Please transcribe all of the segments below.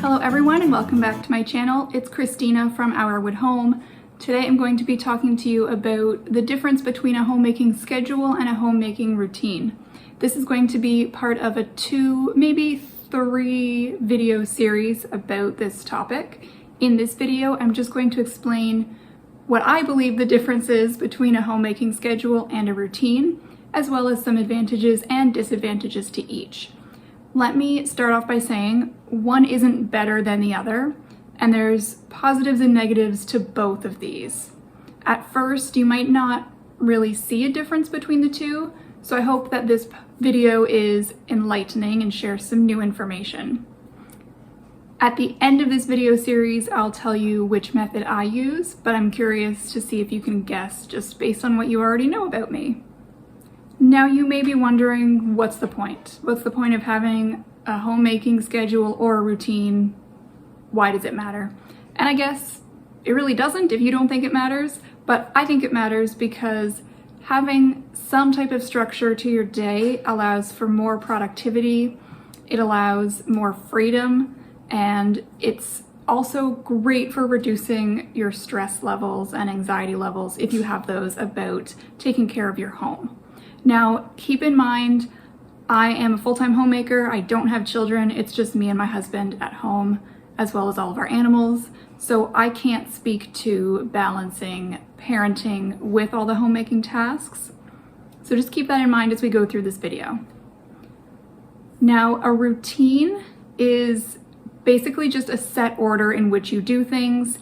Hello everyone and welcome back to my channel. It's Christina from Our Wood Home. Today I'm going to be talking to you about the difference between a homemaking schedule and a homemaking routine. This is going to be part of a 2, maybe 3 video series about this topic. In this video, I'm just going to explain what I believe the difference is between a homemaking schedule and a routine, as well as some advantages and disadvantages to each. Let me start off by saying one isn't better than the other, and there's positives and negatives to both of these. At first, you might not really see a difference between the two, so I hope that this video is enlightening and shares some new information. At the end of this video series, I'll tell you which method I use, but I'm curious to see if you can guess just based on what you already know about me. Now you may be wondering, what's the point? What's the point of having a homemaking schedule or a routine? Why does it matter? And I guess it really doesn't if you don't think it matters, but I think it matters because having some type of structure to your day allows for more productivity, it allows more freedom, and it's also great for reducing your stress levels and anxiety levels if you have those about taking care of your home. Now, keep in mind, I am a full-time homemaker. I don't have children. It's just me and my husband at home, as well as all of our animals. So I can't speak to balancing parenting with all the homemaking tasks. So just keep that in mind as we go through this video. Now, a routine is basically just a set order in which you do things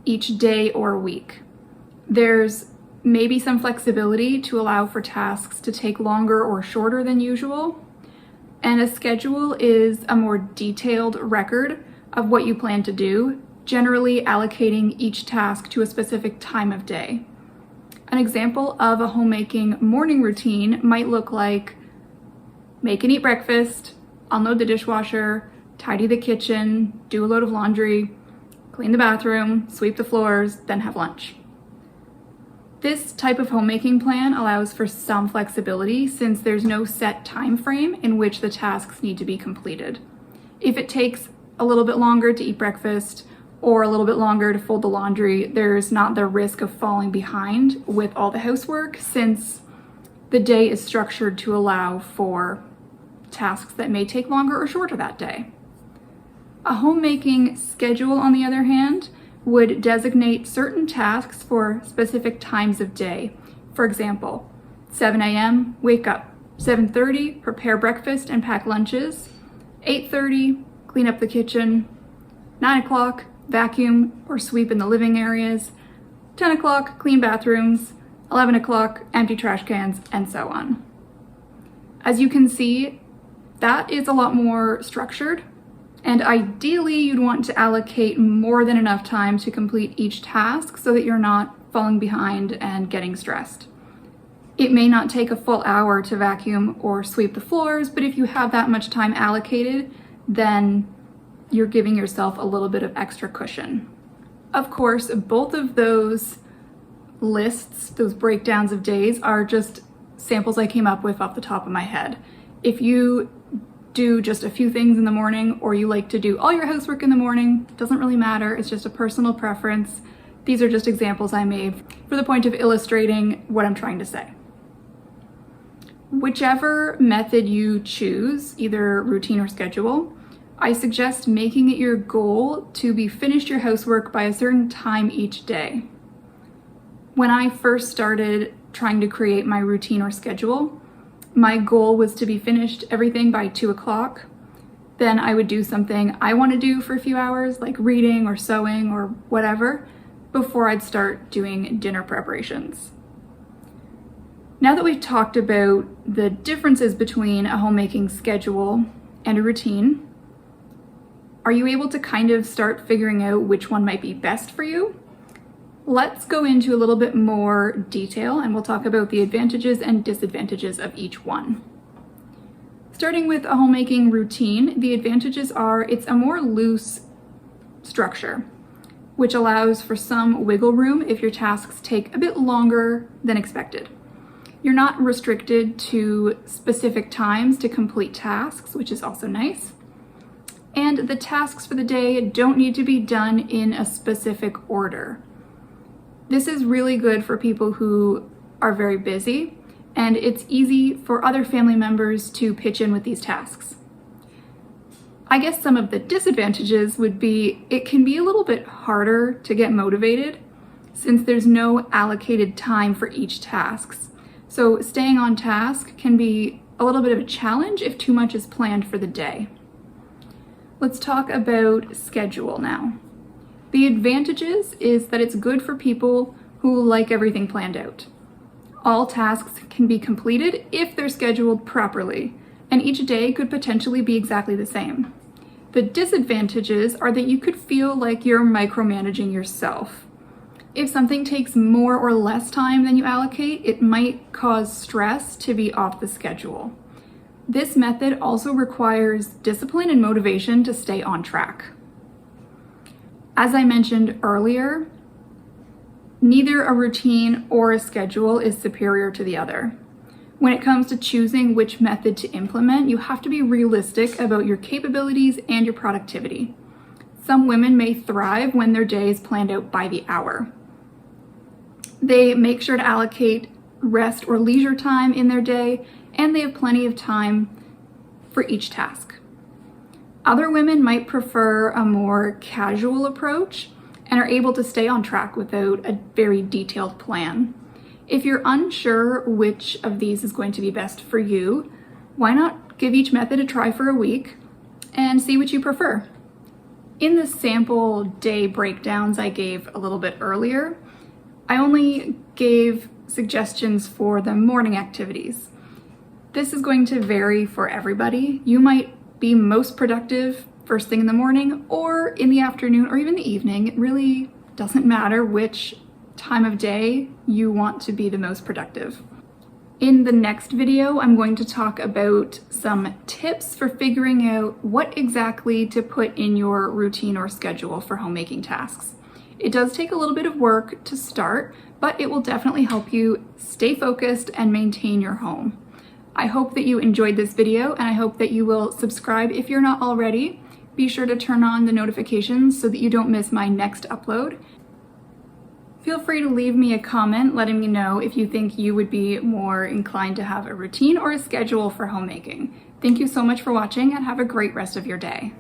each day or week. There's maybe some flexibility to allow for tasks to take longer or shorter than usual. And a schedule is a more detailed record of what you plan to do, generally allocating each task to a specific time of day. An example of a homemaking morning routine might look like make and eat breakfast, unload the dishwasher, tidy the kitchen, do a load of laundry, clean the bathroom, sweep the floors, then have lunch. This type of homemaking plan allows for some flexibility since there's no set time frame in which the tasks need to be completed. If it takes a little bit longer to eat breakfast or a little bit longer to fold the laundry, there's not the risk of falling behind with all the housework since the day is structured to allow for tasks that may take longer or shorter that day. A homemaking schedule, on the other hand, would designate certain tasks for specific times of day. For example, 7 a.m., wake up. 7:30, prepare breakfast and pack lunches. 8:30, clean up the kitchen. 9 o'clock, vacuum or sweep in the living areas. 10 o'clock, clean bathrooms. 11 o'clock, empty trash cans, and so on. As you can see, that is a lot more structured. And ideally, you'd want to allocate more than enough time to complete each task so that you're not falling behind and getting stressed. It may not take a full hour to vacuum or sweep the floors, but if you have that much time allocated, then you're giving yourself a little bit of extra cushion. Of course, both of those lists, those breakdowns of days, are just samples I came up with off the top of my head. If you do just a few things in the morning, or you like to do all your housework in the morning, doesn't really matter, it's just a personal preference. These are just examples I made for the point of illustrating what I'm trying to say. Whichever method you choose, either routine or schedule, I suggest making it your goal to be finished your housework by a certain time each day. When I first started trying to create my routine or schedule, my goal was to be finished everything by 2 o'clock. Then I would do something I want to do for a few hours, like reading or sewing or whatever, before I'd start doing dinner preparations. Now that we've talked about the differences between a homemaking schedule and a routine, are you able to kind of start figuring out which one might be best for you? Let's go into a little bit more detail and we'll talk about the advantages and disadvantages of each one. Starting with a homemaking routine, the advantages are it's a more loose structure, which allows for some wiggle room if your tasks take a bit longer than expected. You're not restricted to specific times to complete tasks, which is also nice. and the tasks for the day don't need to be done in a specific order. This is really good for people who are very busy, and it's easy for other family members to pitch in with these tasks. I guess some of the disadvantages would be it can be a little bit harder to get motivated since there's no allocated time for each task. So staying on task can be a little bit of a challenge if too much is planned for the day. Let's talk about schedule now. The advantages is that it's good for people who like everything planned out. All tasks can be completed if they're scheduled properly, and each day could potentially be exactly the same. The disadvantages are that you could feel like you're micromanaging yourself. If something takes more or less time than you allocate, it might cause stress to be off the schedule. This method also requires discipline and motivation to stay on track. As I mentioned earlier, neither a routine or a schedule is superior to the other. When it comes to choosing which method to implement, you have to be realistic about your capabilities and your productivity. Some women may thrive when their day is planned out by the hour. They make sure to allocate rest or leisure time in their day, and they have plenty of time for each task. Other women might prefer a more casual approach and are able to stay on track without a very detailed plan. If you're unsure which of these is going to be best for you, why not give each method a try for a week and see what you prefer? In the sample day breakdowns I gave a little bit earlier, I only gave suggestions for the morning activities. This is going to vary for everybody. You might be most productive first thing in the morning or in the afternoon or even the evening. It really doesn't matter which time of day you want to be the most productive. In the next video, I'm going to talk about some tips for figuring out what exactly to put in your routine or schedule for homemaking tasks. It does take a little bit of work to start, but it will definitely help you stay focused and maintain your home. I hope that you enjoyed this video, and I hope that you will subscribe if you're not already. Be sure to turn on the notifications so that you don't miss my next upload. Feel free to leave me a comment letting me know if you think you would be more inclined to have a routine or a schedule for homemaking. Thank you so much for watching, and have a great rest of your day.